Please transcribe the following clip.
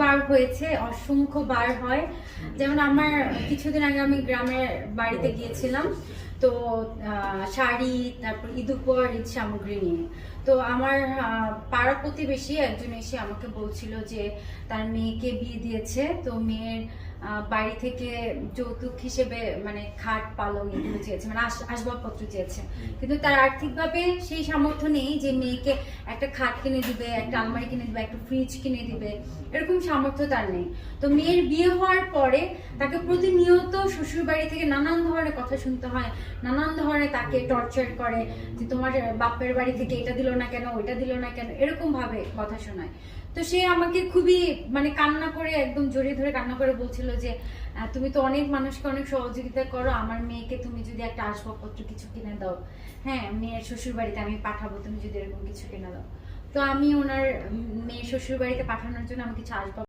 বার হয়েছে, অসংখ্য বার হয়। যেমন আমার কিছুদিন আগে আমি গ্রামের বাড়িতে গিয়েছিলাম, তো শাড়ি, তারপর ঈদ উপহার, ঈদ সামগ্রী নিয়ে। তো আমার পাড়া প্রতিবেশী একজন এসে আমাকে বলছিল যে তার মেয়েকে বিয়ে দিয়েছে, তো মেয়ের বাড়ি থেকে যৌতুক হিসেবে মানে খাট পালং এগুলো চেয়েছে, মানে আসবাবপত্র চেয়েছে। কিন্তু তার আর্থিকভাবে সেই সামর্থ্য নেই যে মেয়েকে একটা খাট কিনে দিবে, একটা আলমারি কিনে দিবে, একটা ফ্রিজ কিনে দিবে, এরকম সামর্থ্য তার নেই। তো মেয়ের বিয়ে হওয়ার পরে তাকে প্রতিনিয়ত শ্বশুর বাড়ি থেকে নানান ধরনের কথা শুনতে হয়, নানান ধরনের তাকে টর্চার করে যে তোমার বাপের বাড়ি থেকে এটা দিল না কেন, ওইটা দিল না কেন, এরকম ভাবে কথা শোনায়। তো সে আমাকে খুবই মানে কান্না করে, একদম জড়িয়ে ধরে কান্না করে বলছিল যে তুমি তো অনেক মানুষকে অনেক সহযোগিতা করো, আমার মেয়েকে তুমি যদি একটা আসবাবপত্র কিছু কিনে দাও, হ্যাঁ মেয়ের শ্বশুর বাড়িতে আমি পাঠাবো, তুমি যদি এরকম কিছু কিনে দাও। তো আমি ওনার মেয়ের শ্বশুর বাড়িতে পাঠানোর জন্য আমি কিছু আসবাব